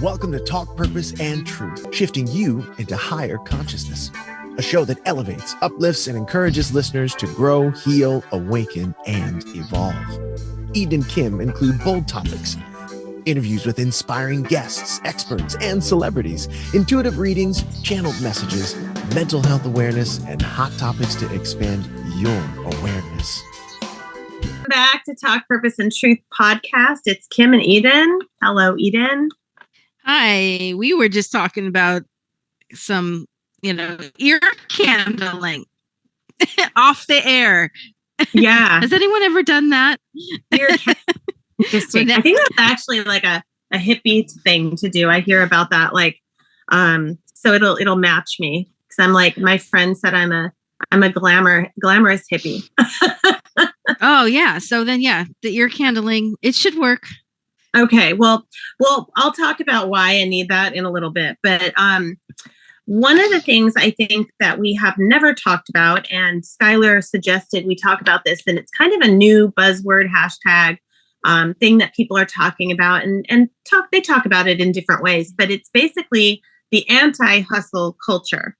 Welcome to Talk Purpose and Truth, shifting you into higher consciousness. A show that elevates, uplifts, and encourages listeners to grow, heal, awaken, and evolve. Eden and Kim include bold topics, interviews with inspiring guests, experts, and celebrities, intuitive readings, channeled messages, mental health awareness, and hot topics to expand your awareness. Back to Talk Purpose and Truth podcast. It's Kim and Eden. Hello, Eden. Hi. We were just talking about some, ear candling off the air. Yeah. Has anyone ever done that? Interesting. I think that's actually like a hippie thing to do. I hear about that. So it'll match me because I'm like, my friend said I'm a glamorous hippie. Oh yeah. So then, the ear candling, it should work. Okay. Well, I'll talk about why I need that in a little bit. But one of the things I think that we have never talked about, and Skylar suggested we talk about this, and it's kind of a new buzzword hashtag thing that people are talking about, and they talk about it in different ways, but it's basically the anti-hustle culture.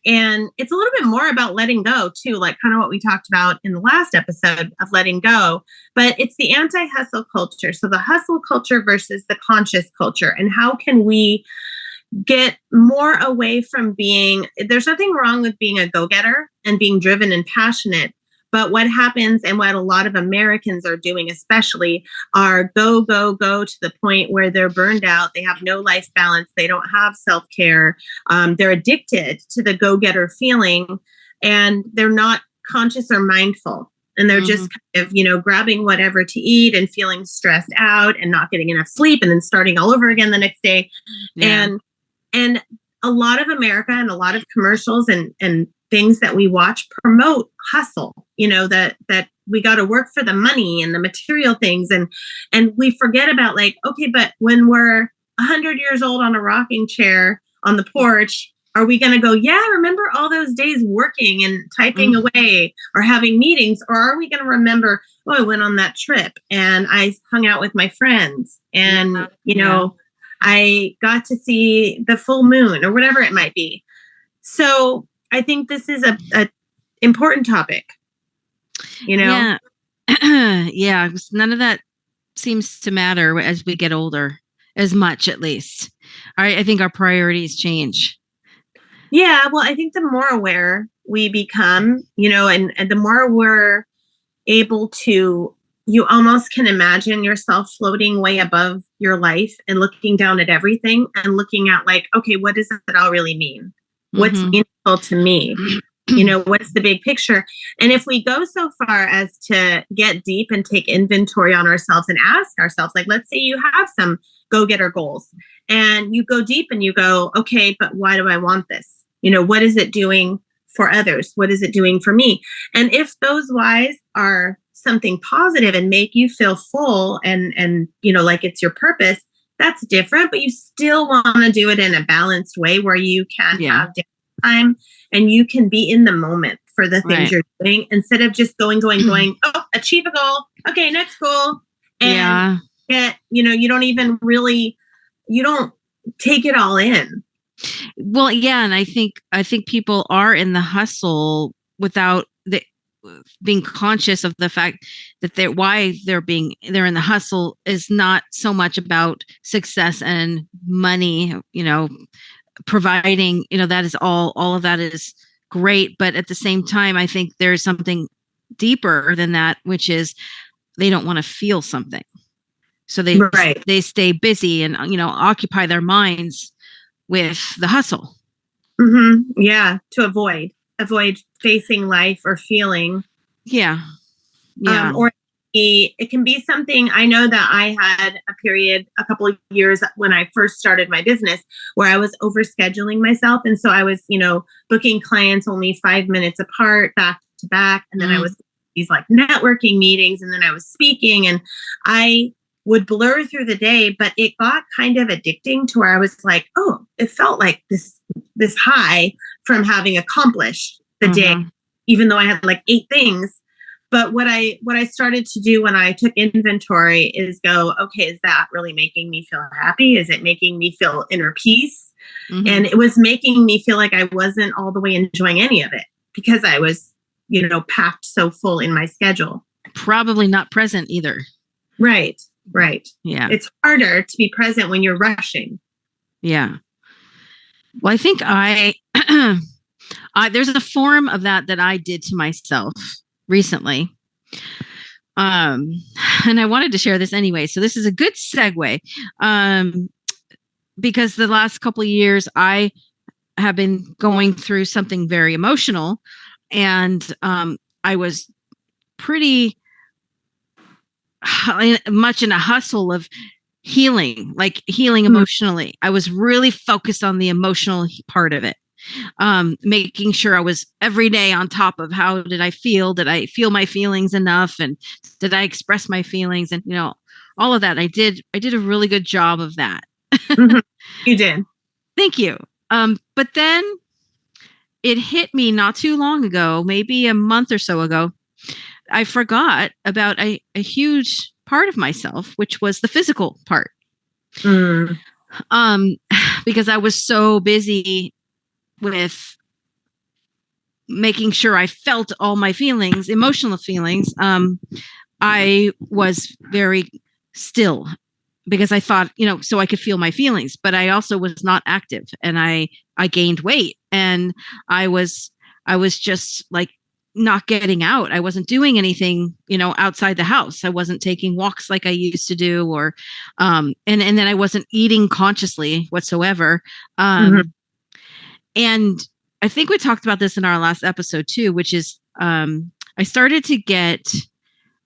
And it's a little bit more about letting go too, like kind of what we talked about in the last episode of letting go, but it's the anti-hustle culture. So the hustle culture versus the conscious culture, and how can we get more away from there's nothing wrong with being a go-getter and being driven and passionate. But what happens, and what a lot of Americans are doing especially, are go to the point where they're burned out. They have no life balance. They don't have self-care. They're addicted to the go-getter feeling, and they're not conscious or mindful. And they're just kind of, grabbing whatever to eat and feeling stressed out and not getting enough sleep and then starting all over again the next day. Yeah. And a lot of America and a lot of commercials and things that we watch promote hustle, that we got to work for the money and the material things. And we forget about okay, but when we're 100 years old on a rocking chair on the porch, are we going to go, yeah, remember all those days working and typing away or having meetings? Or are we going to remember, I went on that trip and I hung out with my friends and, I got to see the full moon or whatever it might be. So I think this is a important topic, Yeah. Yeah. None of that seems to matter as we get older, as much, at least. I think our priorities change. Yeah. Well, I think the more aware we become, and the more we're able to, you almost can imagine yourself floating way above your life and looking down at everything and looking at okay, what does it all really mean? What's meaningful to me? What's the big picture? And if we go so far as to get deep and take inventory on ourselves and ask ourselves, let's say you have some go-getter goals and you go deep and you go, okay, but why do I want this? What is it doing for others? What is it doing for me? And if those whys are something positive and make you feel full and like it's your purpose, that's different, but you still want to do it in a balanced way where you can have time and you can be in the moment for the things you're doing instead of just going, achieve a goal. Okay, next goal. And you don't even really, you don't take it all in. Well, yeah. And I think people are in the hustle without being conscious of the fact that they're in the hustle is not so much about success and money, providing, that is all of that is great. But at the same time, I think there's something deeper than that, which is they don't want to feel something. So they stay busy and, occupy their minds with the hustle. Mm-hmm. Yeah. To avoid facing life or feeling. Yeah. Or it can be something. I know that I had a period, a couple of years when I first started my business where I was overscheduling myself. And so I was, booking clients only 5 minutes apart, back to back. And then I was these networking meetings, and then I was speaking, and I would blur through the day, but it got kind of addicting to where I was like, oh, it felt like this high from having accomplished the day, even though I had 8 things. But what I started to do when I took inventory is go, okay, is that really making me feel happy? Is it making me feel inner peace? Mm-hmm. And it was making me feel like I wasn't all the way enjoying any of it because I was, packed so full in my schedule. Probably not present either. Right. Yeah. It's harder to be present when you're rushing. Yeah. Well, I think there's a form of that I did to myself recently. And I wanted to share this anyway. So this is a good segue. Because the last couple of years I have been going through something very emotional, and I was pretty much in a hustle of healing emotionally. I was really focused on the emotional part of it. Making sure I was every day on top of how did I feel my feelings enough, and did I express my feelings, and all of that. I did a really good job of that. Mm-hmm. You did. Thank you. But then it hit me not too long ago, maybe a month or so ago. I forgot about a huge part of myself, which was the physical part. Because I was so busy with making sure I felt all my feelings, emotional feelings. I was very still because I thought, so I could feel my feelings, but I also was not active, and I gained weight, and I was just like not getting out. I wasn't doing anything, outside the house. I wasn't taking walks like I used to do, or, and then I wasn't eating consciously whatsoever. And I think we talked about this in our last episode too, which is, I started to get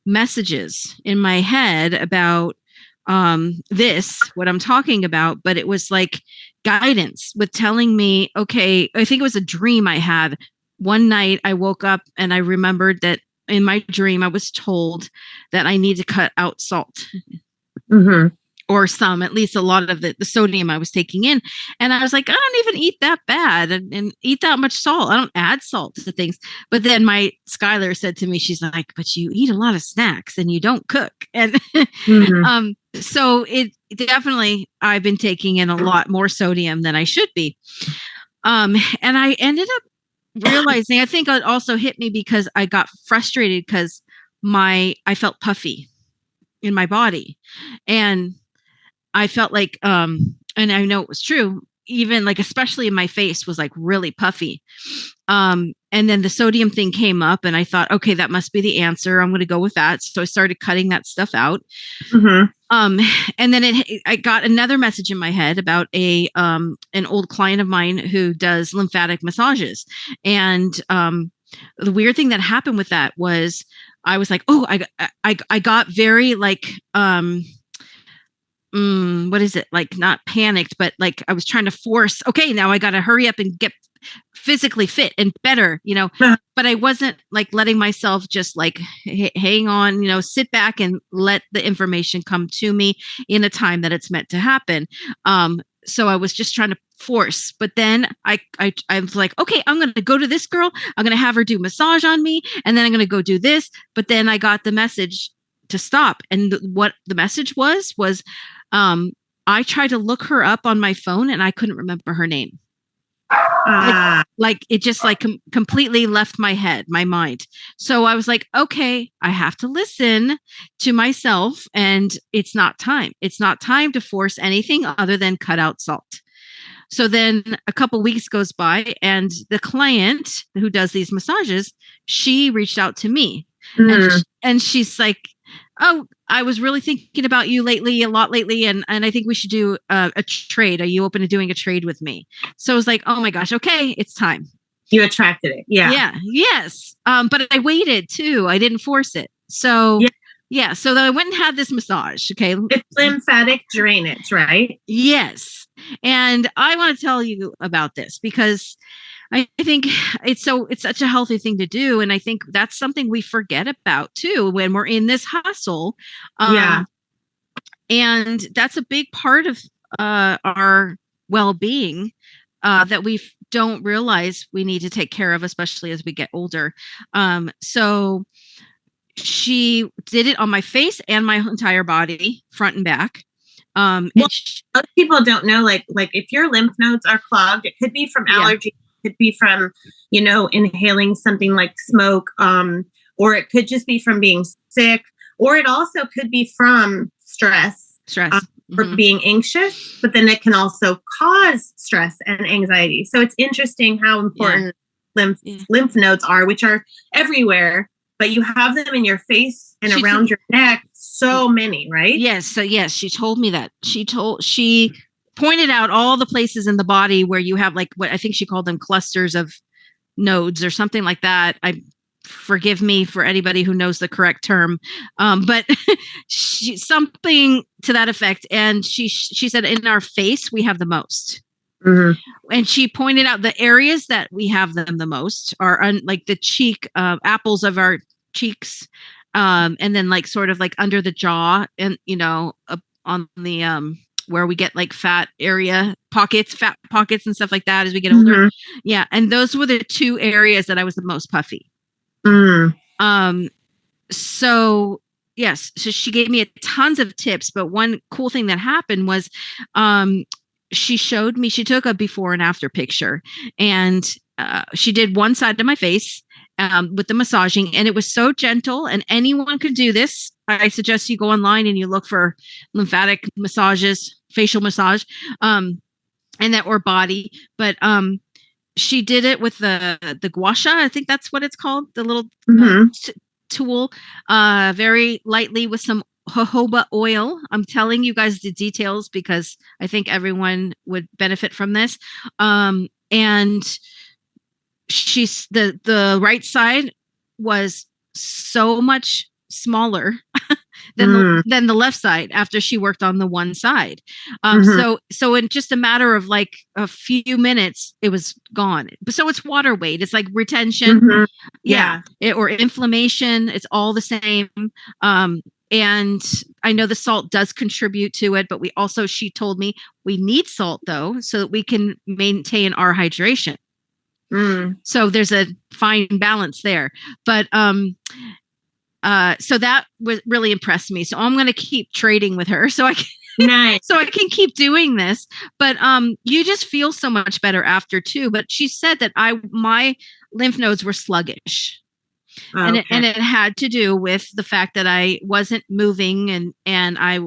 messages in my head about what I'm talking about, but it was like guidance with telling me, okay, I think it was a dream I had. One night I woke up and I remembered that in my dream I was told that I need to cut out salt. Mm-hmm. Or at least a lot of the sodium I was taking in. And I was like, I don't even eat that bad and eat that much salt. I don't add salt to things. But then my Skylar said to me, she's like, but you eat a lot of snacks and you don't cook. And mm-hmm. So it definitely, I've been taking in a lot more sodium than I should be. And I ended up realizing, I think it also hit me because I got frustrated because I felt puffy in my body. And I felt like, and I know it was true, even like, especially in my face was like really puffy. And then the sodium thing came up and I thought, okay, that must be the answer. I'm going to go with that. So I started cutting that stuff out. Mm-hmm. And then I got another message in my head about an old client of mine who does lymphatic massages. And, the weird thing that happened with that was I was like, oh, I got very like, what is it? Like not panicked, but like I was trying to force, okay, now I got to hurry up and get physically fit and better, but I wasn't like letting myself just like hang on, sit back and let the information come to me in a time that it's meant to happen. So I was just trying to force, but then I was like, okay, I'm going to go to this girl. I'm going to have her do massage on me. And then I'm going to go do this. But then I got the message to stop. And what the message was, I tried to look her up on my phone and I couldn't remember her name. Like it just like completely left my mind. So I was like, okay, I have to listen to myself, and it's not time to force anything other than cut out salt. So then a couple weeks goes by and the client who does these massages, she reached out to me. Mm. And she's like, oh, I was really thinking about you a lot lately. And I think we should do a trade. Are you open to doing a trade with me? So I was like, oh my gosh, okay, it's time. You attracted it. Yeah. Yeah. Yes. But I waited too. I didn't force it. So yeah. So then I went and had this massage. Okay. It's lymphatic drainage, right? Yes. And I want to tell you about this because I think it's such a healthy thing to do. And I think that's something we forget about too, when we're in this hustle. And that's a big part of our well-being that we don't realize we need to take care of, especially as we get older. So she did it on my face and my entire body, front and back. Well, most people don't know, like if your lymph nodes are clogged, it could be from allergy, it could be from, inhaling something like smoke, or it could just be from being sick, or it also could be from stress. Or being anxious, but then it can also cause stress and anxiety. So it's interesting how important lymph nodes are, which are everywhere, but you have them in your face and around your neck. So many, right? Yes. So yes, she told me that. She pointed out all the places in the body where you have like what I think she called them clusters of nodes or something like that. Forgive me for anybody who knows the correct term, but something to that effect. And she said in our face we have the most. And she pointed out the areas that we have them the most are like the cheek, apples of our cheeks, and then like sort of like under the jaw, and up on the where we get like fat pockets and stuff like that as we get older. Yeah, and those were the two areas that I was the most puffy. So yes, so she gave me tons of tips, but one cool thing that happened was she took a before and after picture, and she did one side of my face with the massaging, and it was so gentle, and anyone could do this. I suggest you go online and you look for lymphatic massages, facial massage, and that, or body, but she did it with the gua sha, I think that's what it's called, the little tool, very lightly with some jojoba oil. I'm telling you guys the details because I think everyone would benefit from this. And she's the right side was so much smaller than the left side after she worked on the one side. So in just a matter of like a few minutes, it was gone. So it's water weight. It's like retention. Or inflammation. It's all the same. And I know the salt does contribute to it, but she told me we need salt though, so that we can maintain our hydration. So there's a fine balance there, but, so that really impressed me. So I'm going to keep trading with her so I can keep doing this. But you just feel so much better after too. But she said that my lymph nodes were sluggish. And it had to do with the fact that I wasn't moving, and I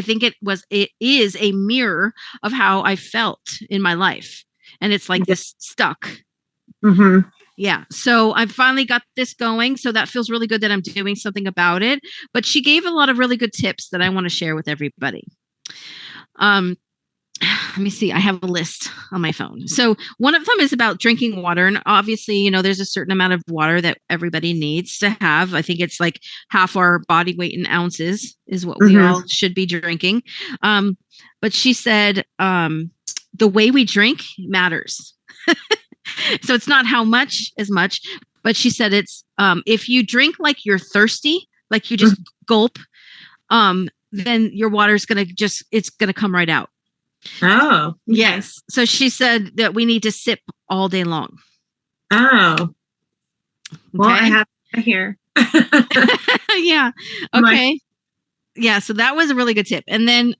think it is a mirror of how I felt in my life, and it's like this stuck. Yeah. So I've finally got this going. So that feels really good that I'm doing something about it. But she gave a lot of really good tips that I want to share with everybody. Let me see. I have a list on my phone. So one of them is about drinking water. And obviously, there's a certain amount of water that everybody needs to have. I think it's like half our body weight in ounces is what we all should be drinking. But she said the way we drink matters. So it's not how much as much, but she said it's if you drink like you're thirsty, like you just gulp, then your water's it's gonna come right out. Oh, yes. So she said that we need to sip all day long. Oh, well, I have to hear. Yeah. Okay. Yeah. So that was a really good tip. And then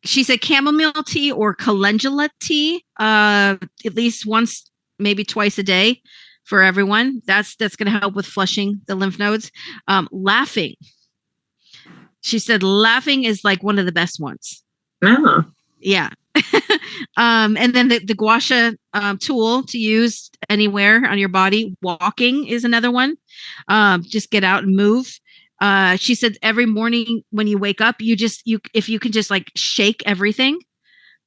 she said chamomile tea or calendula tea, at least once, maybe twice a day for everyone. That's going to help with flushing the lymph nodes. Laughing. She said laughing is like one of the best ones. Oh. Yeah. And then the gua sha tool to use anywhere on your body. Walking is another one. Just get out and move. She said every morning when you wake up, if you can just like shake everything.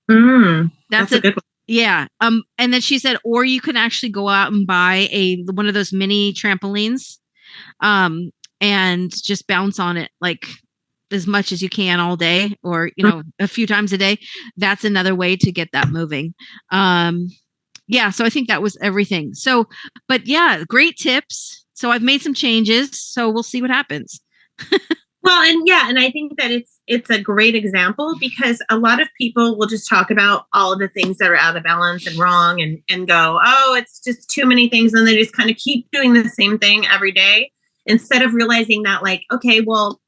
That's a good one. Yeah. And then she said, or you can actually go out and buy one of those mini trampolines, and just bounce on it like as much as you can all day, or a few times a day. That's another way to get that moving. Yeah, so I think that was everything. So, but yeah, great tips. So I've made some changes, so we'll see what happens. Well, and I think that it's a great example, because a lot of people will just talk about all of the things that are out of balance and wrong, and go, oh, it's just too many things, and they just kind of keep doing the same thing every day. instead of realizing that like, okay, well,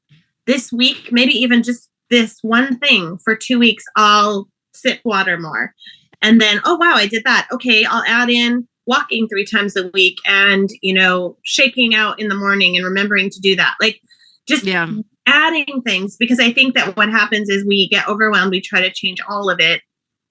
this week, maybe even just this one thing for 2 weeks, I'll sip water more. And then, oh, wow, I did that. Okay, I'll add in walking 3 times a week and, shaking out in the morning and remembering to do that. Like just adding things, because I think that what happens is we get overwhelmed. We try to change all of it.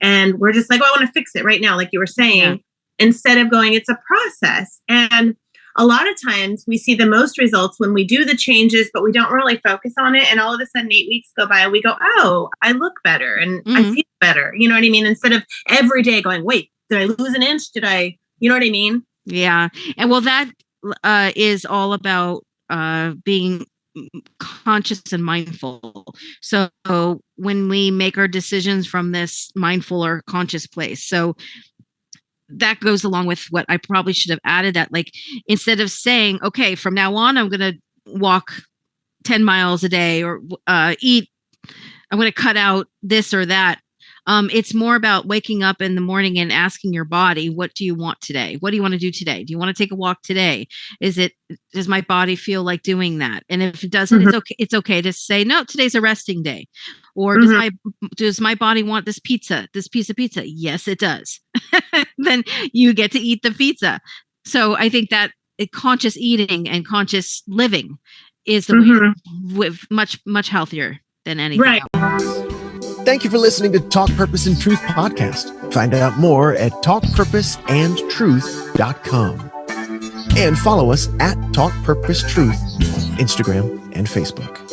And we're just like, oh, I want to fix it right now, like you were saying, instead of going, it's a process. And a lot of times we see the most results when we do the changes, but we don't really focus on it. And all of a sudden 8 weeks go by and we go, oh, I look better and I feel better. You know what I mean? Instead of every day going, wait, did I lose an inch? Did I, you know what I mean? Yeah. And well, that is all about being conscious and mindful. So when we make our decisions from this mindful or conscious place, so that goes along with what I probably should have added, that like, instead of saying, okay, from now on, I'm going to walk 10 miles a day or I'm going to cut out this or that. It's more about waking up in the morning and asking your body, what do you want today? What do you want to do today? Do you want to take a walk today? Does my body feel like doing that? And if it doesn't, it's okay to say, no, today's a resting day. Or does my body want this piece of pizza? Yes, it does. Then you get to eat the pizza. So I think that conscious eating and conscious living is the way, much, much healthier than anything else. Thank you for listening to Talk Purpose and Truth podcast. Find out more at talkpurposeandtruth.com. And follow us at Talk Purpose Truth on Instagram and Facebook.